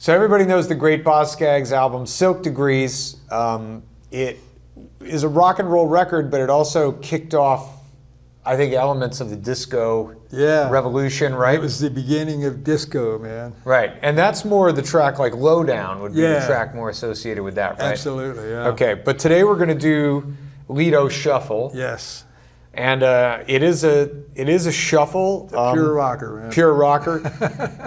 So everybody knows the great Boz Scaggs album, Silk Degrees. It is a rock and roll record, but it also kicked off, I think, elements of the disco revolution, right? It was the beginning of disco, man. Right, and that's more the track like Lowdown would be the track more associated with that, right? Absolutely, yeah. Okay, but today we're going to do Lido Shuffle. Yes. And it is a shuffle. Pure rocker, man. Pure rocker.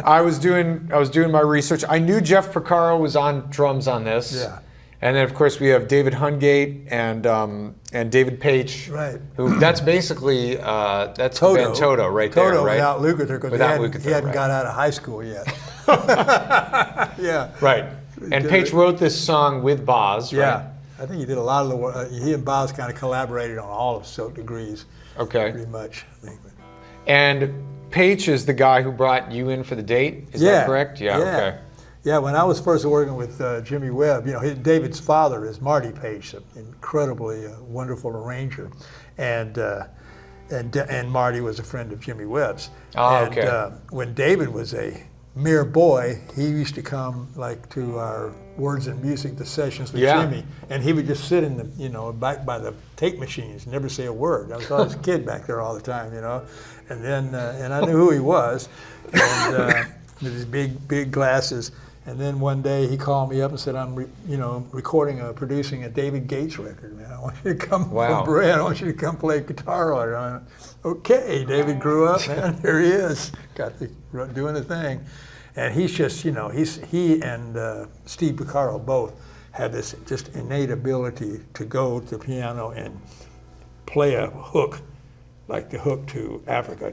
I was doing my research. I knew Jeff Porcaro was on drums on this. Yeah. And then of course we have David Hungate and David Page. Right. Who that's basically that's Toto. Ben Toto right Toto there, right? Without Lukather, because he hadn't got out of high school yet. Yeah. Right. And Page wrote this song with Boz, right? Yeah. I think he did a lot of the work. He and Boz kind of collaborated on all of Silk Degrees. Okay. Pretty much, I think. And Page is the guy who brought you in for the date. Is that correct? Yeah. Okay. Yeah, when I was first working with Jimmy Webb, David's father is Marty Page, an incredibly wonderful arranger, and Marty was a friend of Jimmy Webb's. Oh, and, okay. When David was a mere boy, he used to come like to our Words and Music, the sessions with Jimmy, and he would just sit in the back by the tape machines, never say a word. I was always a kid back there all the time, and then and I knew who he was, and with his big glasses. And then one day he called me up and said, "I'm producing a David Gates record, man. I want you to come from Browne. I want you to come play guitar on it." I went, "Okay." David grew up, man. Here he is, doing the thing. And he's just, he and Steve Porcaro both have this just innate ability to go to the piano and play a hook, like the hook to Africa. I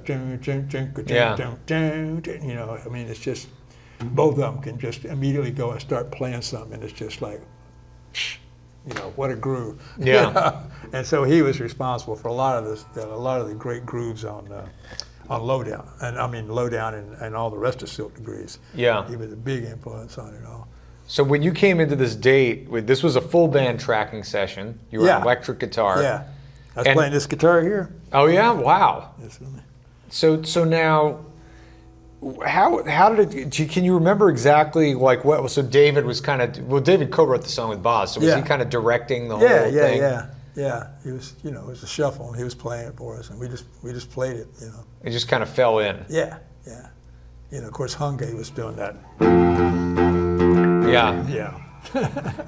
mean, it's just, both of them can just immediately go and start playing something, and it's just like, what a groove. Yeah. And so he was responsible for a lot of the great grooves on Lowdown, and all the rest of Silk Degrees. Yeah. He was a big influence on it all. So when you came into this date, this was a full band tracking session. You were on electric guitar. Yeah. I was playing this guitar here. Oh yeah, wow. Yes, So now, how did it? Can you remember exactly like what? So David was David co-wrote the song with Boz. So was he kind of directing the whole thing? Yeah. He was, it was a shuffle, and he was playing it for us, and we just played it, It just kind of fell in. Yeah. Of course, Hungate was doing that. Yeah.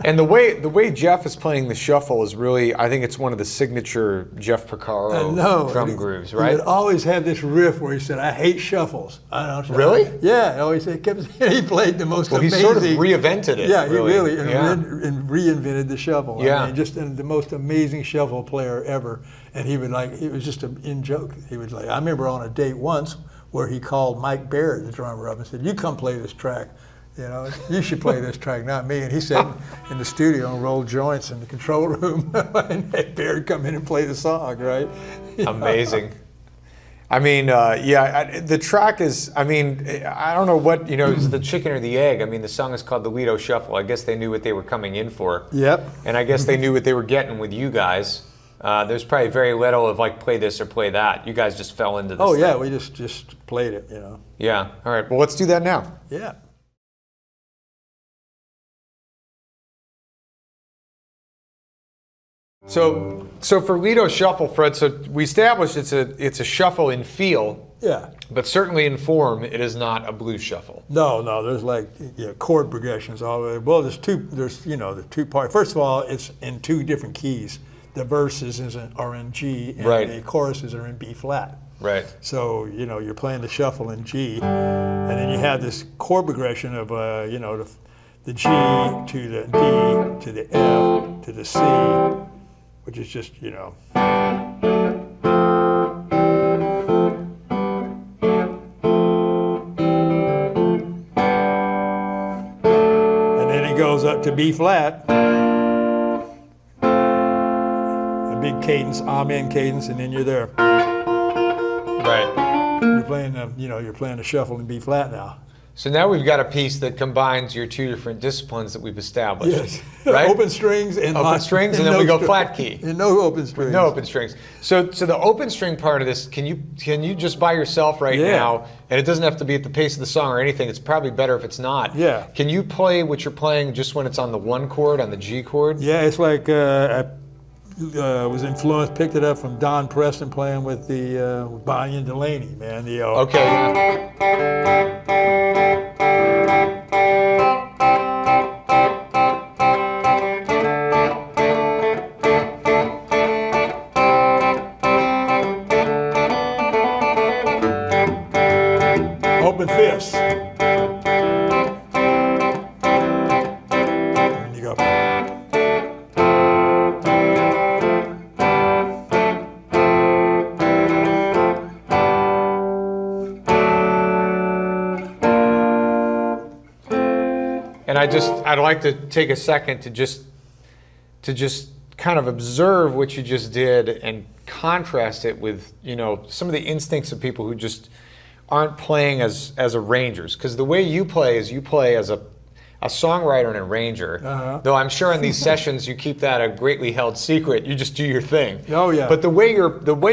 And the way Jeff is playing the shuffle is really, I think it's one of the signature Jeff Porcaro drum grooves, right? He would always have this riff where he said, "I hate shuffles." I don't know. Really? Yeah. Always he played the most amazing. He sort of reinvented it. Yeah, really. he really reinvented the shuffle. Yeah. I mean, just the most amazing shuffle player ever. And he would it was just an in-joke. He would I remember on a date once where he called Mike Baird, the drummer, up and said, "You come play this track. You should play this track, not me." And he sat in the studio and rolled joints in the control room, and had Baird come in and play the song, right? Amazing. I mean, the track is, I don't know what, is the chicken or the egg. I mean, the song is called the Lido Shuffle. I guess they knew what they were coming in for. Yep. And I guess they knew what they were getting with you guys. There's probably very little of play this or play that. You guys just fell into this thing. Yeah, we just played it, Yeah, all right, well, let's do that now. Yeah. So for Lido Shuffle, Fred, so we established it's a shuffle in feel. Yeah. But certainly in form, it is not a blues shuffle. No, there's chord progressions all the way. Well, there's the two parts. First of all, it's in two different keys. The verses are in G, and the choruses are in B flat. Right. So you're playing the shuffle in G, and then you have this chord progression of the G to the D to the F to the C, which is just, and then it goes up to B flat, a big cadence, amen cadence, and then you're there. Right. You're playing the shuffle in B flat now. So now we've got a piece that combines your two different disciplines that we've established. Yes. Right? Open strings and and then we go flat key. And no open strings. No open strings. So the open string part of this, can you just by yourself right now, and it doesn't have to be at the pace of the song or anything, it's probably better if it's not. Yeah. Can you play what you're playing just when it's on the one chord, on the G chord? Yeah, it's like I was influenced, picked it up from Don Preston playing with the Bonnie and Delaney, man. Okay. Open fifths. And you go. And I'd like to take a second to just kind of observe what you just did and contrast it with, some of the instincts of people who just aren't playing as arrangers. Because the way you play is you play as a songwriter and arranger. Though I'm sure in these sessions you keep that a greatly held secret. You just do your thing. Oh yeah. But the way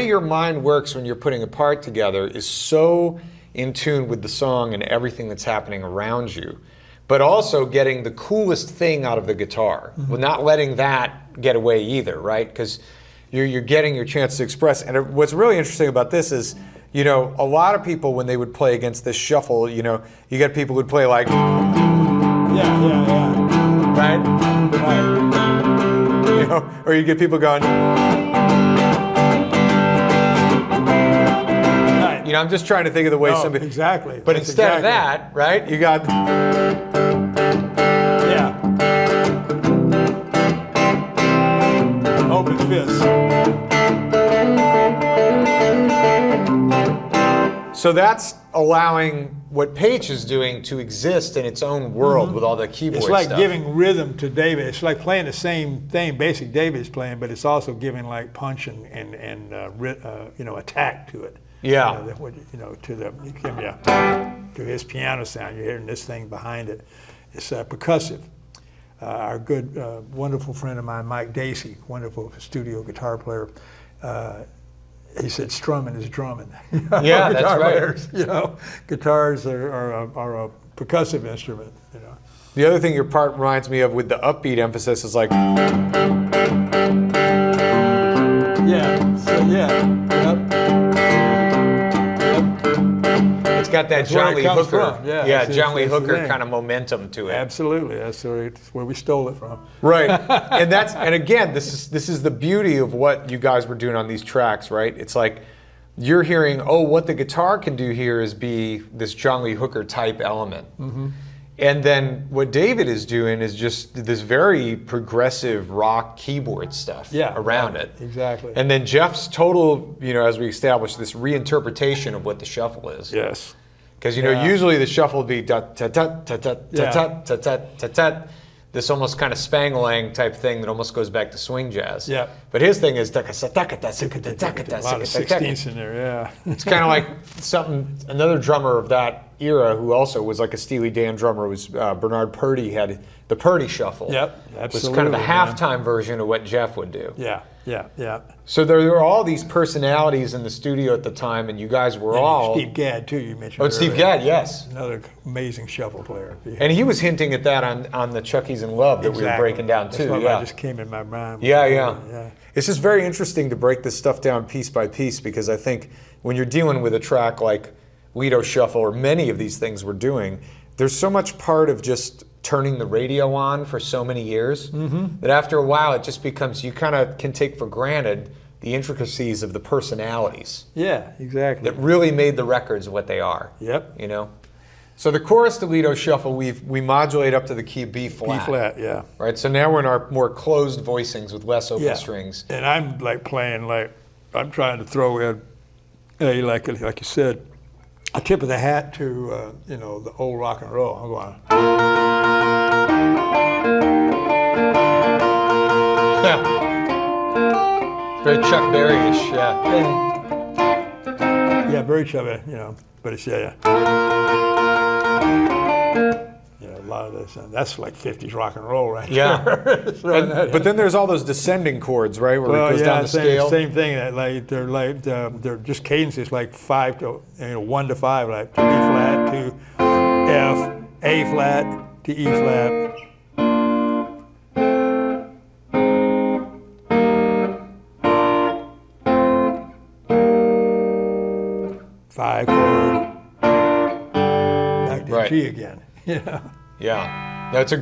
your mind works when you're putting a part together is so in tune with the song and everything that's happening around you, but also getting the coolest thing out of the guitar. Well, not letting that get away either, right? Because you're getting your chance to express. And what's really interesting about this is, a lot of people when they would play against this shuffle, you get people who'd play like, Yeah. right? Right. Or you get people going, Right. I'm just trying to think of the way Oh, somebody. exactly. But That's instead of exactly. that, right? You got. Yeah. Open fist. So that's allowing what Paige is doing to exist in its own world with all the keyboard It's like stuff. giving rhythm to David. It's like playing the same thing, basic David's playing, but it's also giving like punch and attack to it. Yeah. To his piano sound. You're hearing this thing behind it. It's percussive. Our good, wonderful friend of mine, Mike Dacey, wonderful studio guitar player. He said, "Strumming is drumming." Yeah, that's right. Players, guitars are a percussive instrument. The other thing your part reminds me of with the upbeat emphasis is like. Yeah. So yeah. Yep. It's got that That's where John it Lee comes Hooker. from. Yeah, John Lee that's the Hooker thing. kind of momentum to it. Absolutely. That's where we stole it from. Right. and again, this is the beauty of what you guys were doing on these tracks, right? It's like you're hearing, what the guitar can do here is be this John Lee Hooker type element. And then what David is doing is just this very progressive rock keyboard stuff around it. Exactly. And then Jeff's total, as we established, this reinterpretation of what the shuffle is. Yes. Because usually the shuffle would be da ta ta ta ta ta ta ta ta ta ta, this almost kind of Spangling type thing that almost goes back to swing jazz. Yeah. But his thing is a lot of 16ths in there. Yeah. It's kind of like another drummer of that era who also was like a Steely Dan drummer was Bernard Purdie, had the Purdie Shuffle. Yep, It was kind of a absolutely, halftime version of what Jeff would do. Yeah. So there were all these personalities in the studio at the time, and you guys were all. Steve Gadd too. You mentioned. Steve earlier. Gadd, yes. Another amazing shuffle player. And he was hinting at that on the Chucky's in Love that we were breaking down too. That's what Yeah. just came in my mind. Yeah. It's just very interesting to break this stuff down piece by piece because I think when you're dealing with a track like Lido Shuffle or many of these things we're doing, there's so much part of just turning the radio on for so many years that after a while it just becomes, you kind of can take for granted the intricacies of the personalities Yeah, exactly. that really made the records what they are. Yep. So the chorus to Lido Shuffle, we modulate up to the key B flat. B flat, yeah. Right, so now we're in our more closed voicings with less open strings. And I'm like playing I'm trying to throw in like you said, a tip of the hat to the old rock and roll. I'm going. Yeah. Very Chuck Berry-ish, yeah. Yeah, very chubby, but it's yeah. Yeah, a lot of this. That's like 50s rock and roll right Yeah. there. But then there's all those descending chords, right, where it goes down the scale. Same thing. That they're just cadences like 1 to 5, like to B flat to F, A flat to E flat. Five chord, back to Right. G again. Yeah. Yeah. No, it's a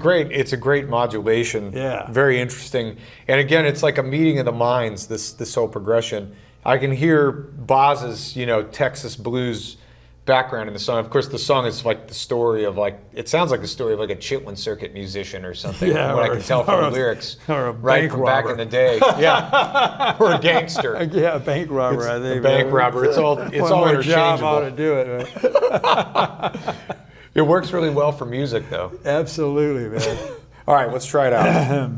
great modulation. Yeah. Very interesting. And again, it's like a meeting of the minds, this whole progression. I can hear Boz's, Texas blues background in the song. Of course, the song is like the story of it sounds like the story of like a Chitlin Circuit musician or something. Yeah, from what I can tell from the lyrics. Or a right bank from robber. back in the day. Yeah. Or a gangster. Yeah, a bank robber, I think. A bank robber. It's all One more job interchangeable. ought to do it. Right? It works really well for music though. Absolutely, man. All right, let's try it out.